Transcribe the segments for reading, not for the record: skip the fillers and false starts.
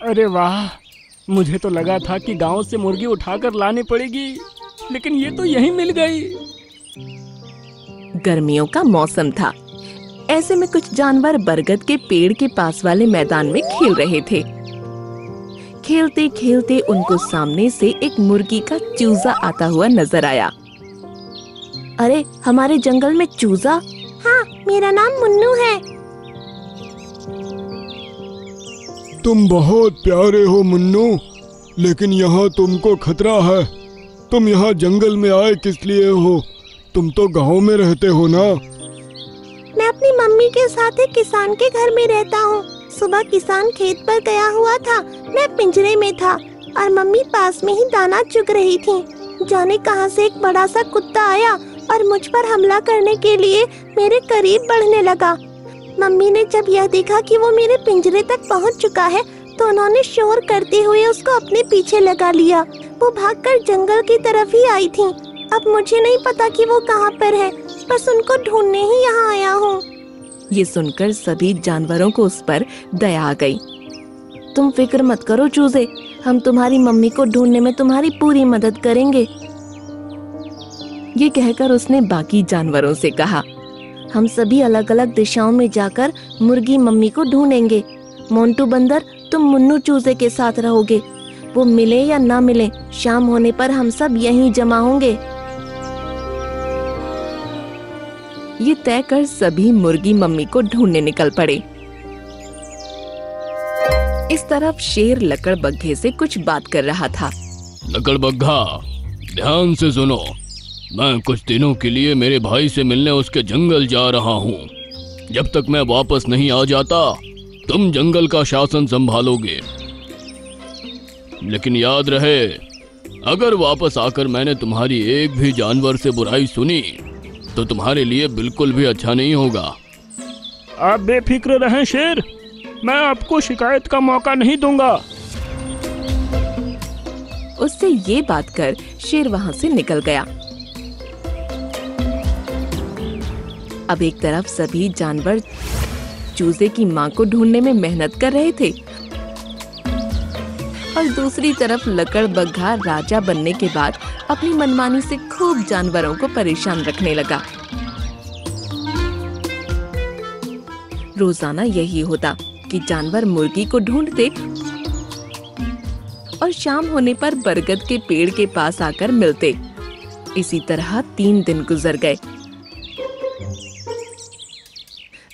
अरे वाह, मुझे तो लगा था कि गांव से मुर्गी उठाकर लानी पड़ेगी, लेकिन ये तो यहीं मिल गई। गर्मियों का मौसम था। ऐसे में कुछ जानवर बरगद के पेड़ के पास वाले मैदान में खेल रहे थे। खेलते खेलते उनको सामने से एक मुर्गी का चूजा आता हुआ नजर आया। अरे, हमारे जंगल में चूजा? हाँ, मेरा नाम मुन्नू है। तुम बहुत प्यारे हो मुन्नू, लेकिन यहाँ तुमको खतरा है। तुम यहाँ जंगल में आए किस लिए हो? तुम तो गांव में रहते हो ना? मैं अपनी मम्मी के साथ एक किसान के घर में रहता हूँ। सुबह किसान खेत पर गया हुआ था, मैं पिंजरे में था और मम्मी पास में ही दाना चुग रही थी। जाने कहां से एक बड़ा सा कुत्ता आया और मुझ पर हमला करने के लिए मेरे करीब बढ़ने लगा। मम्मी ने जब यह देखा कि वो मेरे पिंजरे तक पहुंच चुका है, तो उन्होंने शोर करते हुए उसको अपने पीछे लगा लिया। वो भागकर जंगल की तरफ ही आई थी। अब मुझे नहीं पता कि वो कहाँ पर है, बस उनको ढूंढने ही यहाँ आया हूँ। ये सुनकर सभी जानवरों को उस पर दया आ गई। तुम फिक्र मत करो चूजे, हम तुम्हारी मम्मी को ढूंढने में तुम्हारी पूरी मदद करेंगे। ये कहकर उसने बाकी जानवरों से कहा, हम सभी अलग अलग दिशाओं में जाकर मुर्गी मम्मी को ढूंढेंगे। मोंटू बंदर, तुम मुन्नू चूजे के साथ रहोगे। वो मिले या ना मिले, शाम होने पर हम सब यहीं जमा होंगे। ये तय कर सभी मुर्गी मम्मी को ढूंढने निकल पड़े। इस तरफ शेर लकड़बग्घे से कुछ बात कर रहा था। लकड़बग्घा, ध्यान से सुनो। मैं कुछ दिनों के लिए मेरे भाई से मिलने उसके जंगल जा रहा हूँ। जब तक मैं वापस नहीं आ जाता, तुम जंगल का शासन संभालोगे। लेकिन याद रहे, अगर वापस आकर मैंने तुम्हारी एक भी जानवर से बुराई सुनी, तो तुम्हारे लिए बिल्कुल भी अच्छा नहीं होगा। आप बेफिक्र रहें शेर, मैं आपको शिकायत का मौका नहीं दूंगा। उससे ये बात कर शेर वहाँ से निकल गया। अब एक तरफ सभी जानवर चूजे की माँ को ढूंढने में मेहनत कर रहे थे और दूसरी तरफ लकड़बग्घा राजा बनने के बाद अपनी मनमानी से खूब जानवरों को परेशान रखने लगा। रोजाना यही होता कि जानवर मुर्गी को ढूंढते और शाम होने पर बरगद के पेड़ के पास आकर मिलते। इसी तरह 3 दिन गुजर गए।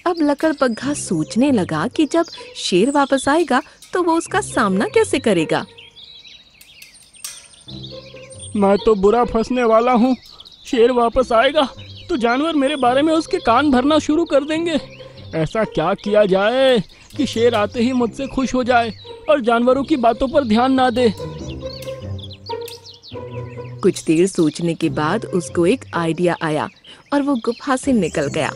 अब लकड़बग्घा सोचने लगा कि जब शेर वापस आएगा तो वो उसका सामना कैसे करेगा। मैं तो बुरा फंसने वाला हूँ। शेर वापस आएगा तो जानवर मेरे बारे में उसके कान भरना शुरू कर देंगे। ऐसा क्या किया जाए कि शेर आते ही मुझसे खुश हो जाए और जानवरों की बातों पर ध्यान ना दे। कुछ देर सोचने के बाद उसको एक आइडिया आया और वो गुफा से निकल गया।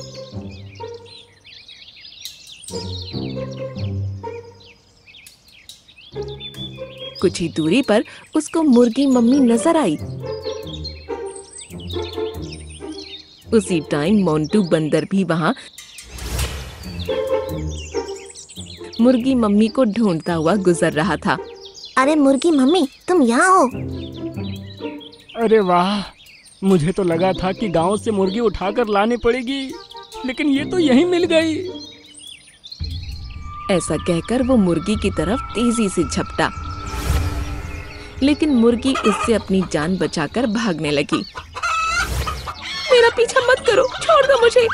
कुछ ही दूरी पर उसको मुर्गी मम्मी नजर आई। उसी टाइम मोंटू बंदर भी वहां मुर्गी मम्मी को ढूंढता हुआ गुजर रहा था। अरे मुर्गी मम्मी, तुम यहाँ हो? अरे वाह, मुझे तो लगा था कि गांव से मुर्गी उठाकर लानी पड़ेगी, लेकिन ये तो यहीं मिल गई। ऐसा कहकर वो मुर्गी की तरफ तेजी से झपटा, लेकिन मुर्गी उससे अपनी जान बचाकर भागने लगी। मेरा पीछा मत करो, छोड़ दो मुझे।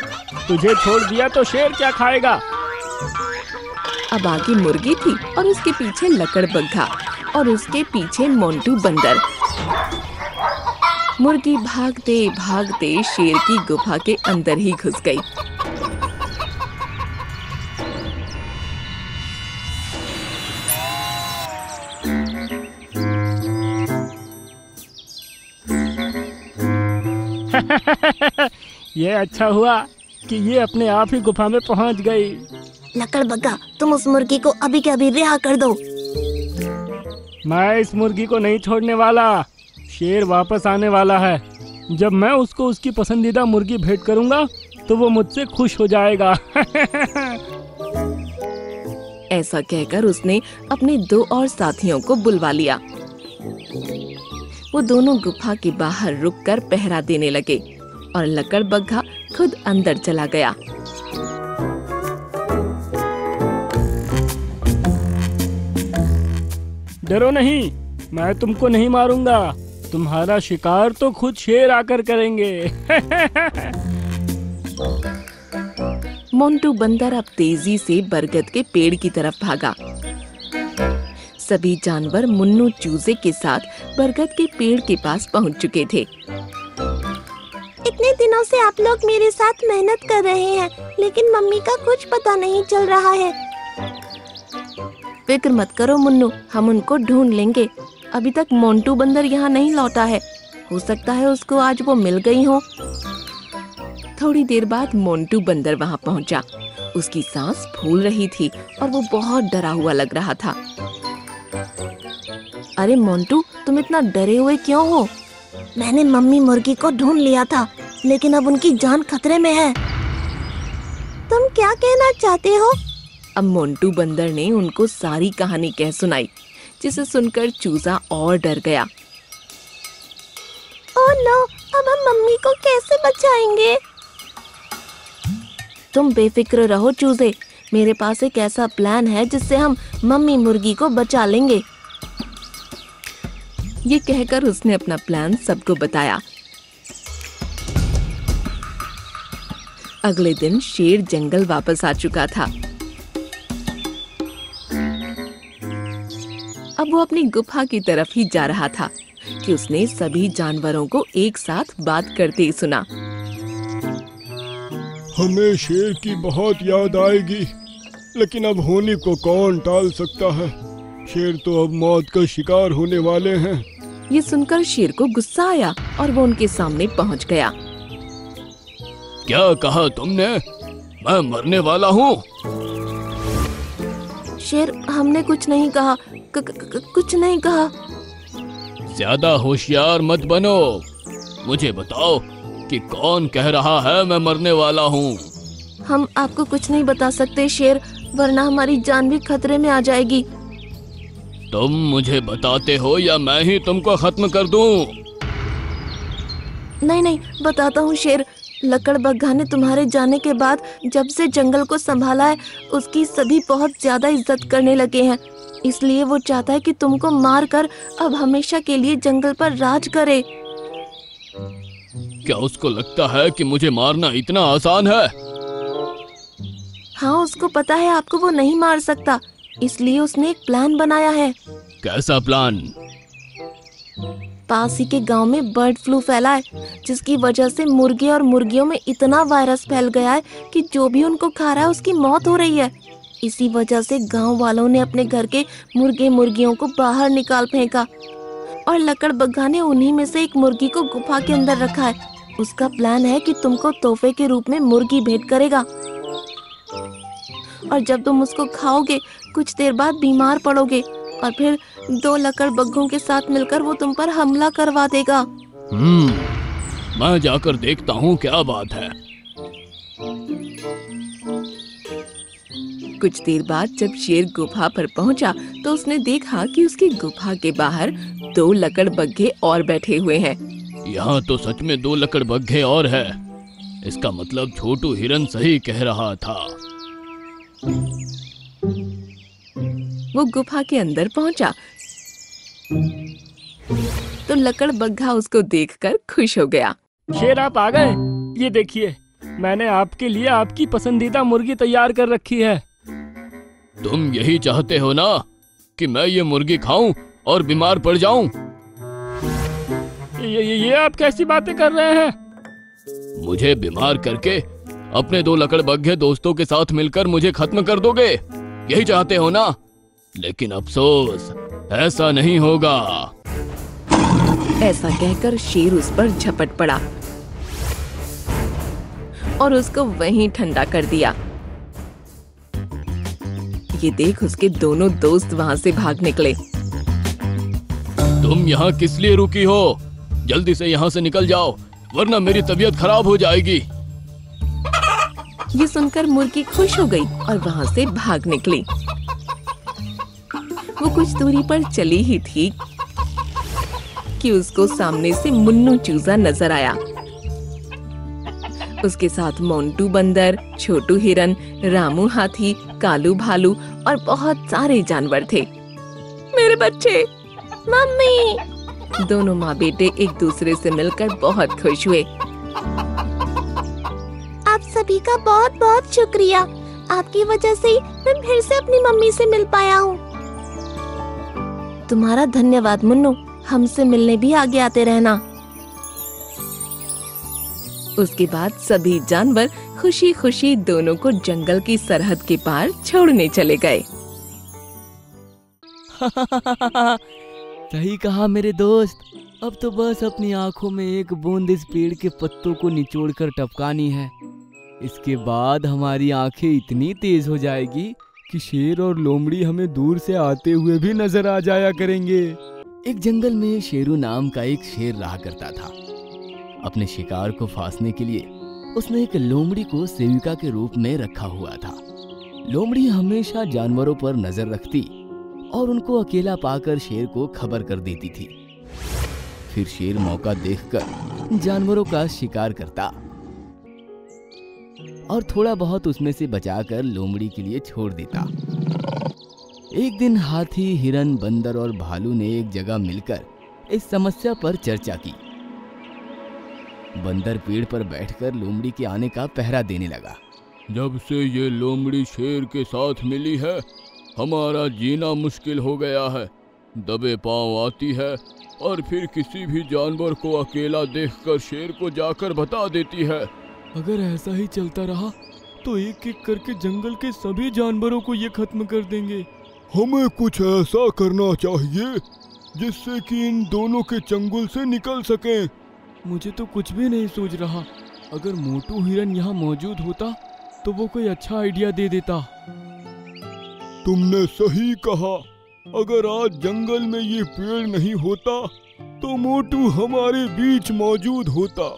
तुझे छोड़ दिया तो शेर क्या खाएगा? अब आगे मुर्गी थी और उसके पीछे लकड़बग्घा और उसके पीछे मोंटू बंदर। मुर्गी भागते भागते शेर की गुफा के अंदर ही घुस गई। ये अच्छा हुआ कि ये अपने आप ही गुफा में पहुंच गई। लकड़बग्घा, तुम उस मुर्गी को अभी के अभी रिहा कर दो। मैं इस मुर्गी को नहीं छोड़ने वाला। शेर वापस आने वाला है। जब मैं उसको उसकी पसंदीदा मुर्गी भेंट करूंगा तो वो मुझसे खुश हो जाएगा। ऐसा कहकर उसने अपने 2 और साथियों को बुलवा लिया। वो दोनों गुफा के बाहर रुककर पहरा देने लगे और लकड़बग्घा खुद अंदर चला गया। डरो नहीं, मैं तुमको नहीं मारूंगा। तुम्हारा शिकार तो खुद शेर आकर करेंगे। मोंटू बंदर अब तेजी से बरगद के पेड़ की तरफ भागा। सभी जानवर मुन्नू चूजे के साथ बरगद के पेड़ के पास पहुंच चुके थे। इतने दिनों से आप लोग मेरे साथ मेहनत कर रहे हैं, लेकिन मम्मी का कुछ पता नहीं चल रहा है। फिक्र मत करो मुन्नू, हम उनको ढूंढ लेंगे। अभी तक मोंटू बंदर यहाँ नहीं लौटा है, हो सकता है उसको आज वो मिल गई हो। थोड़ी देर बाद मोंटू बंदर वहाँ पहुँचा। उसकी सांस फूल रही थी और वो बहुत डरा हुआ लग रहा था। अरे मोंटू, तुम इतना डरे हुए क्यों हो? मैंने मम्मी मुर्गी को ढूंढ लिया था, लेकिन अब उनकी जान खतरे में है। तुम क्या कहना चाहते हो? अब मोंटू बंदर ने उनको सारी कहानी कह सुनाई, जिसे सुनकर चूजा और डर गया। ओह नो, अब हम मम्मी को कैसे बचाएंगे? तुम बेफिक्र रहो चूजे, मेरे पास एक ऐसा प्लान है जिससे हम मम्मी मुर्गी को बचा लेंगे। ये कहकर उसने अपना प्लान सबको बताया। अगले दिन शेर जंगल वापस आ चुका था। अब वो अपनी गुफा की तरफ ही जा रहा था कि उसने सभी जानवरों को एक साथ बात करते ही सुना। हमें शेर की बहुत याद आएगी, लेकिन अब होने को कौन टाल सकता है। शेर तो अब मौत का शिकार होने वाले हैं। ये सुनकर शेर को गुस्सा आया और वो उनके सामने पहुंच गया। क्या कहा तुमने? मैं मरने वाला हूँ? शेर, हमने कुछ नहीं कहा, कुछ नहीं कहा। ज्यादा होशियार मत बनो। मुझे बताओ कि कौन कह रहा है मैं मरने वाला हूँ? हम आपको कुछ नहीं बता सकते शेर, वरना हमारी जान भी खतरे में आ जाएगी। तुम मुझे बताते हो या मैं ही तुमको खत्म कर दूं? नहीं नहीं, बताता हूँ शेर। लकड़बग्घा ने तुम्हारे जाने के बाद जब से जंगल को संभाला है, उसकी सभी बहुत ज्यादा इज्जत करने लगे हैं। इसलिए वो चाहता है कि तुमको मार कर अब हमेशा के लिए जंगल पर राज करे। क्या उसको लगता है कि मुझे मारना इतना आसान है? हाँ, उसको पता है आपको वो नहीं मार सकता, इसलिए उसने एक प्लान बनाया है। कैसा प्लान? पास ही के गांव में बर्ड फ्लू फैला है, जिसकी वजह से मुर्गे और मुर्गियों में इतना वायरस फैल गया है कि जो भी उनको खा रहा है उसकी मौत हो रही है। इसी वजह से गांव वालों ने अपने घर के मुर्गे मुर्गियों को बाहर निकाल फेंका और लकड़बग्घा ने उन्हीं में से एक मुर्गी को गुफा के अंदर रखा है। उसका प्लान है कि तुमको तोहफे के रूप में मुर्गी भेंट करेगा और जब तुम उसको खाओगे कुछ देर बाद बीमार पड़ोगे और फिर 2 लकड़बग्घों के साथ मिलकर वो तुम पर हमला करवा देगा। मैं जाकर देखता हूँ क्या बात है। कुछ देर बाद जब शेर गुफा पर पहुंचा तो उसने देखा कि उसकी गुफा के बाहर 2 लकड़बग्घे और बैठे हुए हैं। यहाँ तो सच में 2 लकड़बग्घे और है। इसका मतलब छोटू हिरन सही कह रहा था। वो गुफा के अंदर पहुंचा तो लकड़बग्घा उसको देखकर खुश हो गया। शेर, आप आ गए। ये देखिए, मैंने आपके लिए आपकी पसंदीदा मुर्गी तैयार कर रखी है। तुम यही चाहते हो ना कि मैं ये मुर्गी खाऊं और बीमार पड़ जाऊं? ये आप कैसी बातें कर रहे हैं? मुझे बीमार करके अपने 2 लकड़बग्घे दोस्तों के साथ मिलकर मुझे खत्म कर दोगे, यही चाहते हो ना? लेकिन अफसोस, ऐसा नहीं होगा। ऐसा कहकर शेर उस पर झपट पड़ा और उसको वहीं ठंडा कर दिया। ये देख उसके दोनों दोस्त वहाँ से भाग निकले। तुम यहाँ किस लिए रुकी हो? जल्दी से यहाँ से निकल जाओ, वरना मेरी तबीयत खराब हो जाएगी। ये सुनकर मुर्गी खुश हो गई और वहाँ से भाग निकली। वो कुछ दूरी पर चली ही थी कि उसको सामने से मुन्नू चूजा नजर आया। उसके साथ मोंटू बंदर, छोटू हिरन, रामू हाथी, कालू भालू और बहुत सारे जानवर थे। मेरे बच्चे, मम्मी। दोनों माँ बेटे एक दूसरे से मिलकर बहुत खुश हुए। आप सभी का बहुत बहुत शुक्रिया। आपकी वजह से ही मैं फिर से अपनी मम्मी से मिल पाया हूँ। तुम्हारा धन्यवाद मुन्नू, हमसे मिलने भी आगे आते रहना। उसके बाद सभी जानवर खुशी खुशी दोनों को जंगल की सरहद के पार छोड़ने चले गए। सही कहा मेरे दोस्त, अब तो बस अपनी आंखों में एक बूंद इस पेड़ के पत्तों को निचोड़कर टपकानी है। इसके बाद हमारी आंखें इतनी तेज हो जाएगी कि शेर और लोमड़ी हमें दूर से आते हुए भी नजर आ जाया करेंगे। एक जंगल में शेरू नाम का एक शेर रहा करता था। अपने शिकार को फांसने के लिए उसने एक लोमड़ी को सेविका के रूप में रखा हुआ था। लोमड़ी हमेशा जानवरों पर नजर रखती और उनको अकेला पाकर शेर को खबर कर देती थी। फिर शेर मौका देखकर जानवरों का शिकार करता और थोड़ा बहुत उसमें से बचाकर लोमड़ी के लिए छोड़ देता। एक दिन हाथी, हिरन, बंदर और भालू ने एक जगह मिलकर इस समस्या पर चर्चा की। बंदर पेड़ पर बैठकर लोमड़ी के आने का पहरा देने लगा। जब से ये लोमड़ी शेर के साथ मिली है, हमारा जीना मुश्किल हो गया है। दबे पांव आती है और फिर किसी भी जानवर को अकेला देखकर शेर को जाकर बता देती है। अगर ऐसा ही चलता रहा तो एक एक करके जंगल के सभी जानवरों को ये खत्म कर देंगे। हमें कुछ ऐसा करना चाहिए जिससे कि इन दोनों के चंगुल से निकल सकें। मुझे तो कुछ भी नहीं सूझ रहा। अगर मोटू हिरन यहाँ मौजूद होता तो वो कोई अच्छा आइडिया दे देता। तुमने सही कहा। अगर आज जंगल में ये पेड़ नहीं होता तो मोटू हमारे बीच मौजूद होता।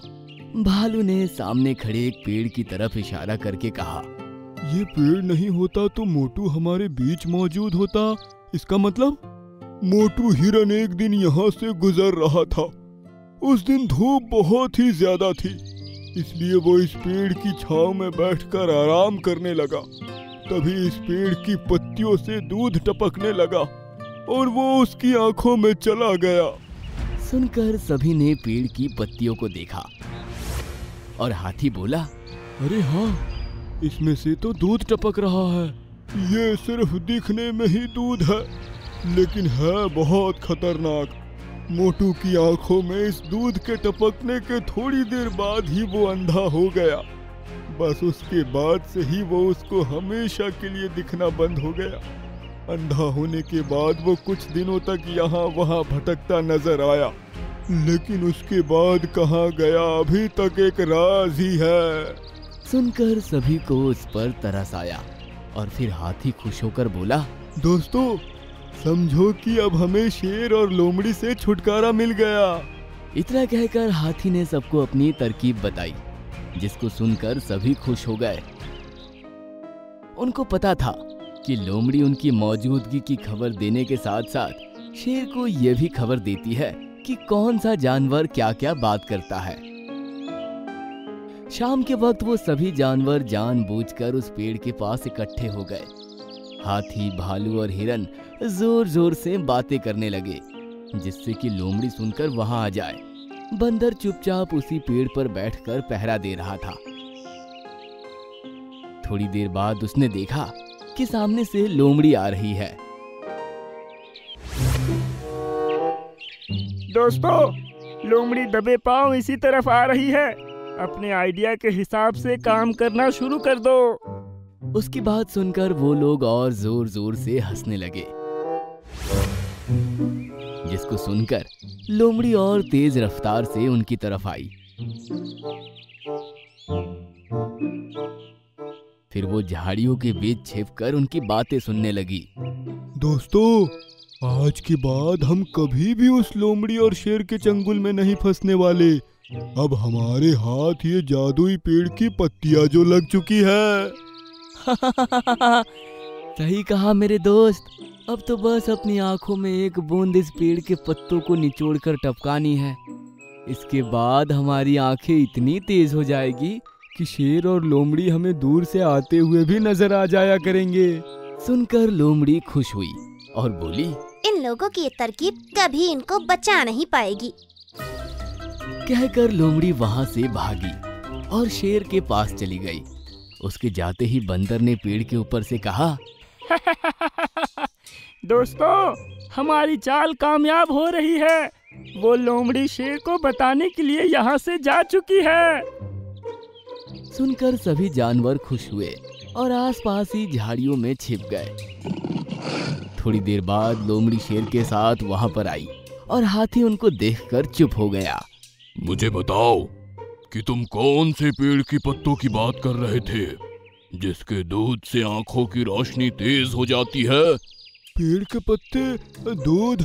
भालू ने सामने खड़े एक पेड़ की तरफ इशारा करके कहा, ये पेड़ नहीं होता तो मोटू हमारे बीच मौजूद होता। इसका मतलब मोटू हिरन एक दिन यहाँ से गुजर रहा था। उस दिन धूप बहुत ही ज्यादा थी, इसलिए वो इस पेड़ की छांव में बैठकर आराम करने लगा। तभी इस पेड़ की पत्तियों से दूध टपकने लगा और वो उसकी आंखों में चला गया। सुनकर सभी ने पेड़ की पत्तियों को देखा और हाथी बोला, अरे हाँ, इसमें से तो दूध टपक रहा है। ये सिर्फ दिखने में ही दूध है, लेकिन है बहुत खतरनाक। मोटू की आंखों में इस दूध के टपकने के थोड़ी देर बाद ही वो अंधा हो गया। बस उसके बाद से ही वो उसको हमेशा के लिए दिखना बंद हो गया। अंधा होने के बाद वो कुछ दिनों तक यहाँ वहाँ भटकता नजर आया, लेकिन उसके बाद कहाँ गया अभी तक एक राज ही है। सुनकर सभी को उस पर तरस आया और फिर हाथी खुश होकर बोला, दोस्तों समझो कि अब हमें शेर और लोमड़ी से छुटकारा मिल गया। इतना कहकर हाथी ने सबको अपनी तरकीब बताई, जिसको सुनकर सभी खुश हो गए। उनको पता था कि लोमड़ी उनकी मौजूदगी की खबर देने के साथ साथ शेर को यह भी खबर देती है कि कौन सा जानवर क्या क्या बात करता है। शाम के वक्त वो सभी जानवर जानबूझकर उस पेड़ के पास इकट्ठे हो गए। हाथी, भालू और हिरन जोर जोर से बातें करने लगे, जिससे कि लोमड़ी सुनकर वहां आ जाए। बंदर चुपचाप उसी पेड़ पर बैठकर पहरा दे रहा था। थोड़ी देर बाद उसने देखा कि सामने से लोमड़ी आ रही है। दोस्तों, लोमड़ी दबे पांव इसी तरफ आ रही है। अपने आइडिया के हिसाब से काम करना शुरू कर दो। उसकी बात सुनकर वो लोग और जोर जोर से हंसने लगे, जिसको सुनकर लोमड़ी और तेज रफ्तार से उनकी तरफ आई। फिर वो झाड़ियों के बीच छिपकर उनकी बातें सुनने लगी। दोस्तों, आज के बाद हम कभी भी उस लोमड़ी और शेर के चंगुल में नहीं फंसने वाले। अब हमारे हाथ ये जादुई पेड़ की पत्तियां जो लग चुकी है। सही कहा मेरे दोस्त। अब तो बस अपनी आंखों में एक बूंद इस पेड़ के पत्तों को निचोड़कर टपकानी है। इसके बाद हमारी आंखें इतनी तेज हो जाएगी कि शेर और लोमड़ी हमें दूर से आते हुए भी नजर आ जाया करेंगे। सुनकर लोमड़ी खुश हुई और बोली, इन लोगों की ये तरकीब कभी इनको बचा नहीं पाएगी। कहकर लोमड़ी वहां से भागी और शेर के पास चली गई। उसके जाते ही बंदर ने पेड़ के ऊपर से कहा, दोस्तों, हमारी चाल कामयाब हो रही है। वो लोमड़ी शेर को बताने के लिए यहाँ से जा चुकी है। सुनकर सभी जानवर खुश हुए और आसपास ही झाड़ियों में छिप गए। थोड़ी देर बाद लोमड़ी शेर के साथ वहां पर आई और हाथी उनको देखकर चुप हो गया। मुझे बताओ कि तुम कौन से पेड़ की पत्तों की बात कर रहे थे जिसके दूध से आंखों की रोशनी तेज हो जाती है? पेड़ के पत्ते, दूध,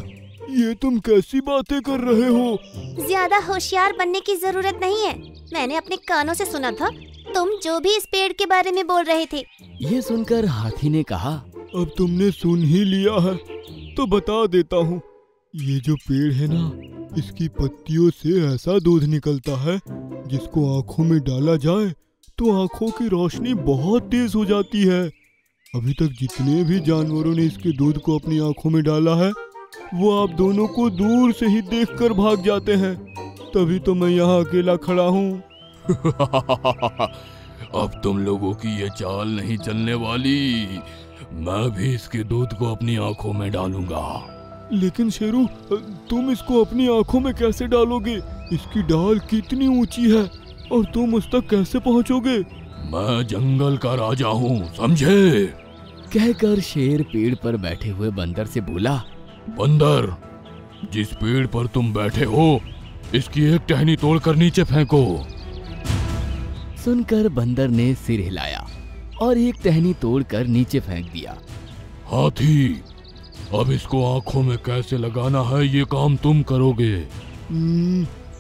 ये तुम कैसी बातें कर रहे हो? ज्यादा होशियार बनने की जरूरत नहीं है। मैंने अपने कानों से सुना था तुम जो भी इस पेड़ के बारे में बोल रहे थे। ये सुनकर हाथी ने कहा, अब तुमने सुन ही लिया है तो बता देता हूँ। ये जो पेड़ है ना, इसकी पत्तियों से ऐसा दूध निकलता है जिसको आंखों में डाला जाए तो आंखों की रोशनी बहुत तेज हो जाती है। अभी तक जितने भी जानवरों ने इसके दूध को अपनी आंखों में डाला है वो आप दोनों को दूर से ही देखकर भाग जाते हैं। तभी तो मैं यहाँ अकेला खड़ा हूँ। अब तुम लोगों की ये चाल नहीं चलने वाली। मैं भी इसके दूध को अपनी आंखों में डालूंगा। लेकिन शेरू, तुम इसको अपनी आंखों में कैसे डालोगे? इसकी डाल कितनी ऊंची है और तुम उस तक कैसे पहुंचोगे? मैं जंगल का राजा हूँ, समझे? कहकर शेर पेड़ पर बैठे हुए बंदर से बोला, बंदर, जिस पेड़ पर तुम बैठे हो इसकी एक टहनी तोड़कर नीचे फेंको। सुनकर बंदर ने सिर हिलाया और एक टहनी तोड़कर नीचे फेंक दिया। हाथी, अब इसको आंखों में कैसे लगाना है ये काम तुम करोगे।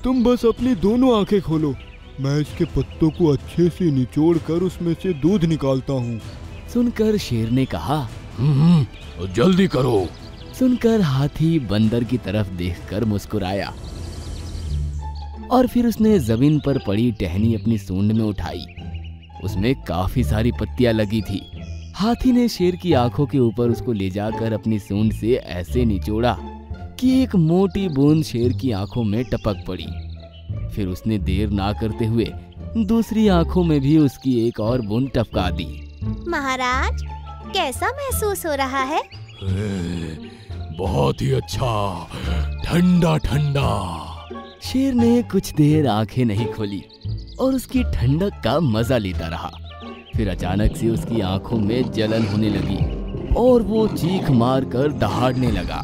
तुम बस अपनी दोनों आंखें खोलो, मैं इसके पत्तों को अच्छे से निचोड़कर उसमें से दूध निकालता हूँ। सुनकर शेर ने कहा, जल्दी करो। सुनकर हाथी बंदर की तरफ देखकर मुस्कुराया और फिर उसने जमीन पर पड़ी टहनी अपनी सूंड में उठाई। उसमें काफी सारी पत्तियां लगी थी। हाथी ने शेर की आंखों के ऊपर उसको ले जाकर अपनी सूंड से ऐसे निचोड़ा कि एक मोटी बूंद शेर की आंखों में टपक पड़ी। फिर उसने देर ना करते हुए दूसरी आंखों में भी उसकी एक और बूंद टपका दी। महाराज, कैसा महसूस हो रहा है? बहुत ही अच्छा, ठंडा ठंडा। शेर ने कुछ देर आंखें नहीं खोली और उसकी ठंडक का मजा लेता रहा। फिर अचानक से उसकी आंखों में जलन होने लगी और वो चीख मारकर दहाड़ने लगा।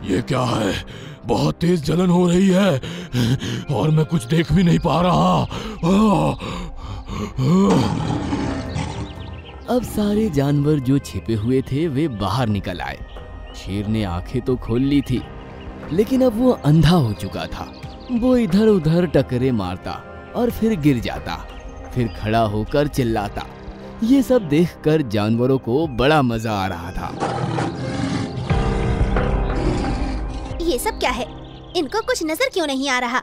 ये क्या है? बहुत तेज जलन हो रही है और मैं कुछ देख भी नहीं पा रहा। अब सारे जानवर जो छिपे हुए थे वे बाहर निकल आए। शेर ने आंखें तो खोल ली थी लेकिन अब वो अंधा हो चुका था। वो इधर उधर टकरे मारता और फिर गिर जाता, फिर खड़ा होकर चिल्लाता। ये सब देखकर जानवरों को बड़ा मजा आ रहा था। ये सब क्या है? इनको कुछ नजर क्यों नहीं आ रहा?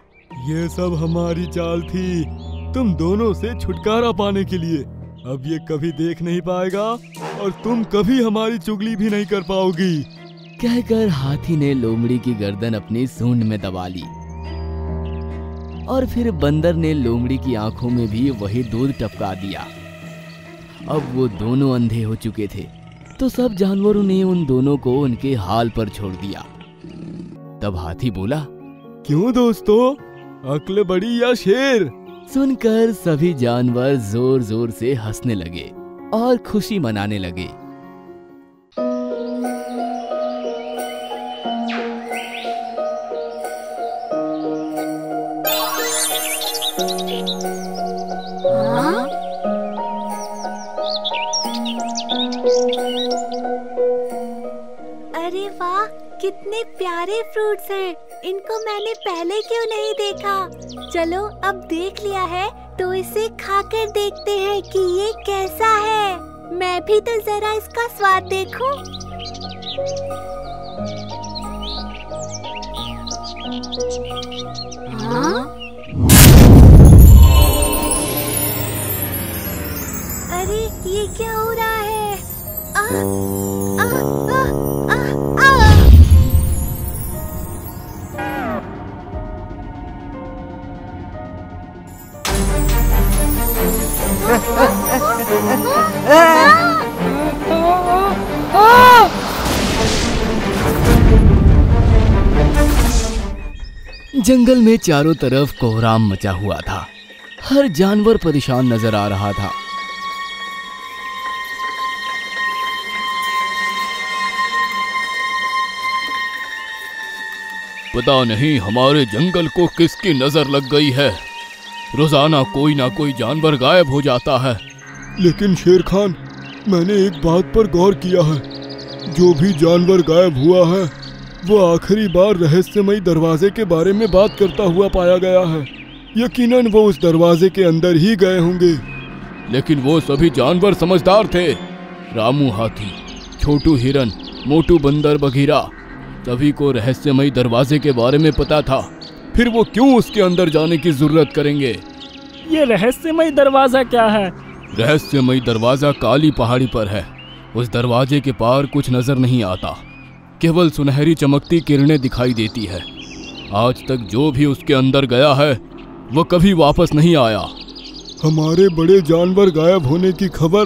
ये सब हमारी चाल थी, तुम दोनों से छुटकारा पाने के लिए। अब ये कभी देख नहीं पाएगा और तुम कभी हमारी चुगली भी नहीं कर पाओगी। कहकर हाथी ने लोमड़ी की गर्दन अपनी सूंड में दबा ली और फिर बंदर ने लोमड़ी की आंखों में भी वही दूध टपका दिया। अब वो दोनों अंधे हो चुके थे तो सब जानवरों ने उन दोनों को उनके हाल पर छोड़ दिया। तब हाथी बोला, क्यों दोस्तों, अक्ल बड़ी या शेर? सुनकर सभी जानवर जोर जोर से हंसने लगे और खुशी मनाने लगे। अरे वाह, कितने प्यारे फ्रूट्स हैं। इनको मैंने पहले क्यों नहीं देखा? चलो अब देख लिया है तो इसे खाकर देखते हैं कि ये कैसा है। मैं भी तो जरा इसका स्वाद देखूं। हाँ? अरे ये क्या हो रहा है? आ, आ, आ, आ, आ। जंगल में चारों तरफ कोहराम मचा हुआ था। हर जानवर परेशान नजर आ रहा था। पता नहीं हमारे जंगल को किसकी नजर लग गई है। रोजाना कोई ना कोई जानवर गायब हो जाता है। लेकिन शेर खान, मैंने एक बात पर गौर किया है। जो भी जानवर गायब हुआ है वो आखिरी बार रहस्यमयी दरवाजे के बारे में बात करता हुआ पाया गया है। यकीनन वो उस दरवाजे के अंदर ही गए होंगे। लेकिन वो सभी जानवर समझदार थे। रामू हाथी, छोटू हिरन, मोटू बंदर बघीरा, सभी को रहस्यमयी दरवाजे के बारे में पता था। फिर वो क्यों उसके अंदर जाने की जरूरत करेंगे? ये रहस्यमय दरवाजा क्या है? रहस्यमयी दरवाजा काली पहाड़ी पर है। उस दरवाजे के पार कुछ नजर नहीं आता, केवल सुनहरी चमकती किरणें दिखाई देती है। आज तक जो भी उसके अंदर गया है वो कभी वापस नहीं आया। हमारे बड़े जानवर गायब होने की खबर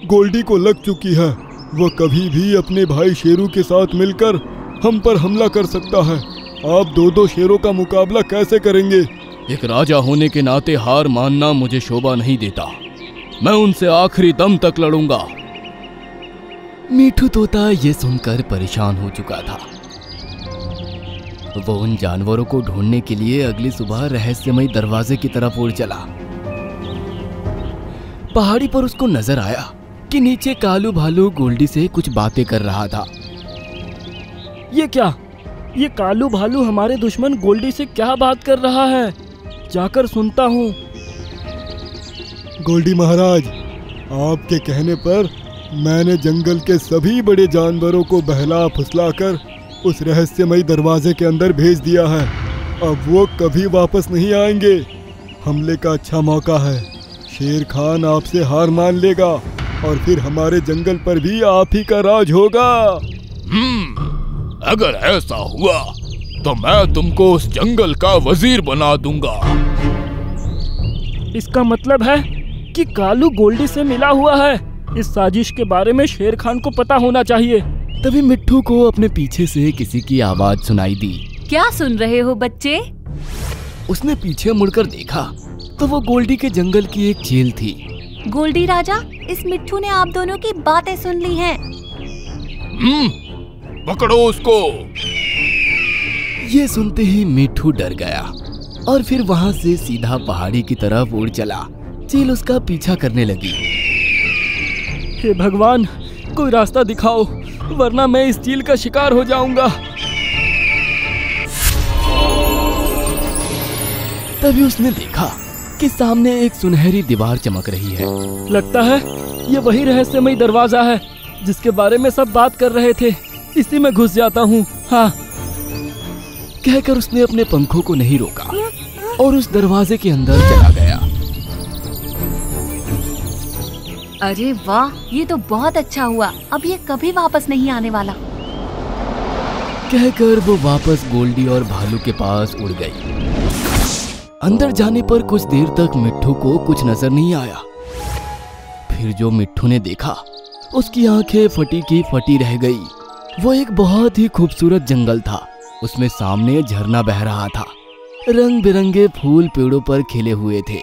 गोल्डी को लग चुकी है। वह कभी भी अपने भाई शेरू के साथ मिलकर हम पर हमला कर सकता है। आप दो शेरों का मुकाबला कैसे करेंगे? एक राजा होने के नाते हार मानना मुझे शोभा नहीं देता। मैं उनसे आखिरी दम तक लड़ूंगा। मीठू तोता ये सुनकर परेशान हो चुका था। वो उन जानवरों को ढूंढने के लिए अगली सुबह रहस्यमयी दरवाजे की तरफ उड़ चला। पहाड़ी पर उसको नजर आया कि नीचे कालू भालू गोल्डी से कुछ बातें कर रहा था। ये क्या? ये कालू भालू हमारे दुश्मन गोल्डी से क्या बात कर रहा है? जाकर सुनता हूँ। गोल्डी महाराज, आपके कहने पर मैंने जंगल के सभी बड़े जानवरों को बहला फुसलाकर उस रहस्यमयी दरवाजे के अंदर भेज दिया है। अब वो कभी वापस नहीं आएंगे। हमले का अच्छा मौका है। शेर खान आपसे हार मान लेगा और फिर हमारे जंगल पर भी आप ही का राज होगा। अगर ऐसा हुआ तो मैं तुमको उस जंगल का वजीर बना दूंगा। इसका मतलब है कि कालू गोल्डी से मिला हुआ है। इस साजिश के बारे में शेर खान को पता होना चाहिए। तभी मिट्ठू को अपने पीछे से किसी की आवाज सुनाई दी। क्या सुन रहे हो बच्चे? उसने पीछे मुड़कर देखा तो वो गोल्डी के जंगल की एक चील थी। गोल्डी राजा, इस मिट्ठू ने आप दोनों की बातें सुन ली हैं। पकड़ो उसको। ये सुनते ही मिट्ठू डर गया और फिर वहाँ से सीधा पहाड़ी की तरफ उड़ चला। चील उसका पीछा करने लगी। हे भगवान, कोई रास्ता दिखाओ, वरना मैं इस चील का शिकार हो जाऊंगा। तभी उसने देखा कि सामने एक सुनहरी दीवार चमक रही है। लगता है ये वही रहस्यमयी दरवाजा है जिसके बारे में सब बात कर रहे थे। इसी में घुस जाता हूँ। हाँ, कहकर उसने अपने पंखों को नहीं रोका और उस दरवाजे के अंदर चला गया। अरे वाह, ये तो बहुत अच्छा हुआ। अब ये कभी वापस नहीं आने वाला। कहकर वो वापस गोल्डी और भालू के पास उड़ गई। अंदर जाने पर कुछ देर तक मिट्ठू को कुछ नजर नहीं आया। फिर जो मिट्ठू ने देखा उसकी आंखें फटी की फटी रह गई। वो एक बहुत ही खूबसूरत जंगल था। उसमें सामने झरना बह रहा था। रंग बिरंगे फूल पेड़ों पर खिले हुए थे।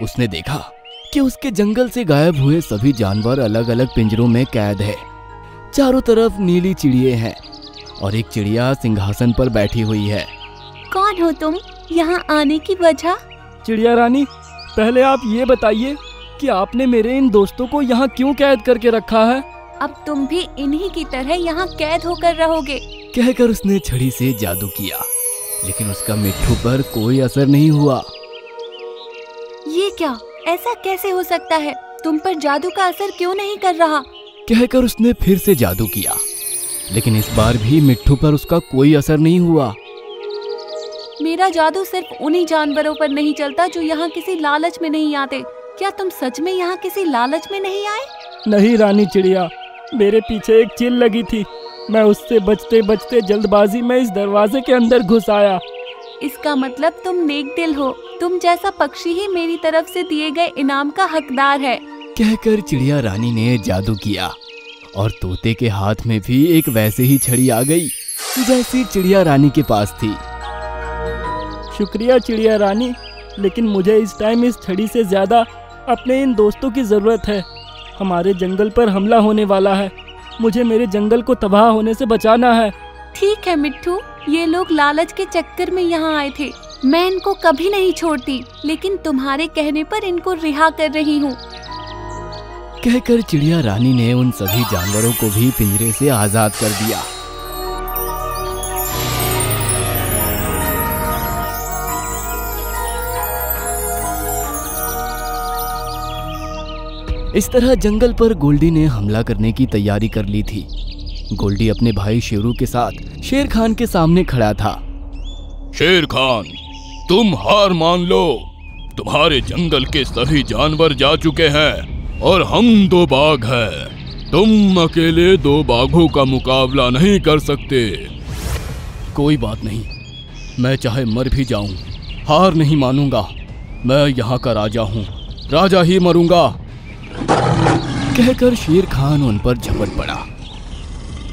उसने देखा कि उसके जंगल से गायब हुए सभी जानवर अलग अलग पिंजरों में कैद है। चारों तरफ नीली चिड़िए हैं और एक चिड़िया सिंहासन पर बैठी हुई है। कौन हो तुम? यहाँ आने की वजह? चिड़िया रानी, पहले आप ये बताइए कि आपने मेरे इन दोस्तों को यहाँ क्यों कैद करके रखा है? अब तुम भी इन्हीं की तरह यहाँ कैद होकर रहोगे। कहकर उसने छड़ी से जादू किया, लेकिन उसका मिट्ठू पर कोई असर नहीं हुआ। ये क्या? ऐसा कैसे हो सकता है? तुम पर जादू का असर क्यों नहीं कर रहा? कहकर उसने फिर से जादू किया, लेकिन इस बार भी मिट्ठू पर उसका कोई असर नहीं हुआ। मेरा जादू सिर्फ उन्हीं जानवरों पर नहीं चलता जो यहाँ किसी लालच में नहीं आते। क्या तुम सच में यहाँ किसी लालच में नहीं आए? नहीं रानी चिड़िया, मेरे पीछे एक चिल लगी थी। मैं उससे बचते बचते जल्दबाजी में इस दरवाजे के अंदर घुस आया। इसका मतलब तुम नेक दिल हो। तुम जैसा पक्षी ही मेरी तरफ से दिए गए इनाम का हकदार है। कहकर चिड़िया रानी ने जादू किया और तोते के हाथ में भी एक वैसे ही छड़ी आ गई जैसी चिड़िया रानी के पास थी। शुक्रिया चिड़िया रानी, लेकिन मुझे इस टाइम इस छड़ी से ज्यादा अपने इन दोस्तों की जरूरत है। हमारे जंगल पर हमला होने वाला है। मुझे मेरे जंगल को तबाह होने से बचाना है। ठीक है मिट्ठू, ये लोग लालच के चक्कर में यहाँ आए थे। मैं इनको कभी नहीं छोड़ती, लेकिन तुम्हारे कहने पर इनको रिहा कर रही हूँ। कहकर चिड़िया रानी ने उन सभी जानवरों को भी पिंजरे से आजाद कर दिया। इस तरह जंगल पर गोल्डी ने हमला करने की तैयारी कर ली थी। गोल्डी अपने भाई शेरू के साथ शेर खान के सामने खड़ा था। शेर खान, तुम हार मान लो। तुम्हारे जंगल के सभी जानवर जा चुके हैं और हम 2 बाघ हैं। तुम अकेले 2 बाघों का मुकाबला नहीं कर सकते। कोई बात नहीं, मैं चाहे मर भी जाऊं, हार नहीं मानूंगा। मैं यहाँ का राजा हूँ, राजा ही मरूंगा। कहकर शेर खान उन पर झपट पड़ा।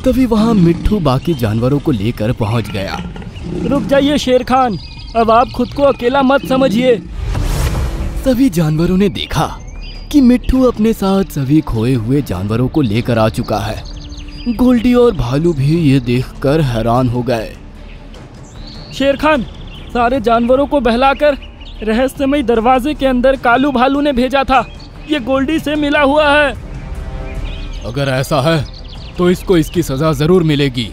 तभी वहां मिट्ठू बाकी जानवरों को लेकर पहुंच गया। रुक जाइए शेर खान, अब आप खुद को अकेला मत समझिए। सभी जानवरों ने देखा कि मिट्ठू अपने साथ सभी खोए हुए जानवरों को लेकर आ चुका है। गोल्डी और भालू भी ये देखकर हैरान हो गए। शेर खान, सारे जानवरों को बहलाकर रहस्यमय दरवाजे के अंदर कालू भालू ने भेजा था। ये गोल्डी से मिला हुआ है। अगर ऐसा है तो इसको इसकी सजा जरूर मिलेगी।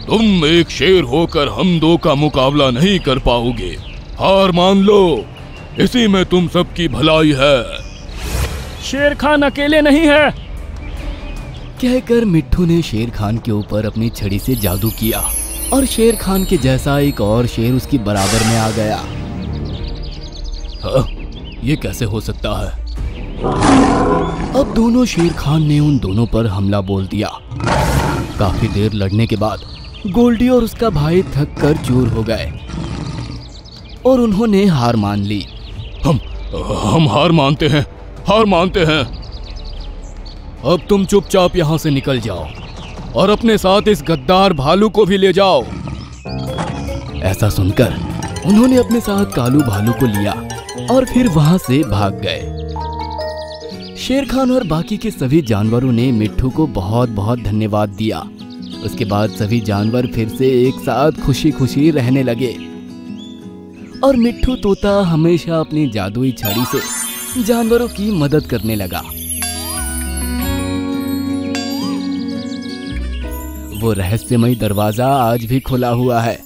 तुम एक शेर होकर हम 2 का मुकाबला नहीं कर पाओगे। हार मान लो, इसी में तुम सबकी भलाई है। शेर खान अकेले नहीं है। कहकर मिट्ठू ने शेर खान के ऊपर अपनी छड़ी से जादू किया और शेर खान के जैसा एक और शेर उसकी बराबर में आ गया। ये कैसे हो सकता है? अब दोनों शेर खान ने उन दोनों पर हमला बोल दिया। काफी देर लड़ने के बाद गोल्डी और उसका भाई थक कर चूर हो गए और उन्होंने हार मान ली। हम हार मानते हैं, हार मानते हैं। अब तुम चुपचाप यहाँ से निकल जाओ और अपने साथ इस गद्दार भालू को भी ले जाओ। ऐसा सुनकर उन्होंने अपने साथ कालू भालू को लिया और फिर वहां से भाग गए। शेर खान और बाकी के सभी जानवरों ने मिट्ठू को बहुत बहुत धन्यवाद दिया। उसके बाद सभी जानवर फिर से एक साथ खुशी खुशी रहने लगे और मिट्ठू तोता हमेशा अपनी जादुई छड़ी से जानवरों की मदद करने लगा। वो रहस्यमय दरवाजा आज भी खुला हुआ है।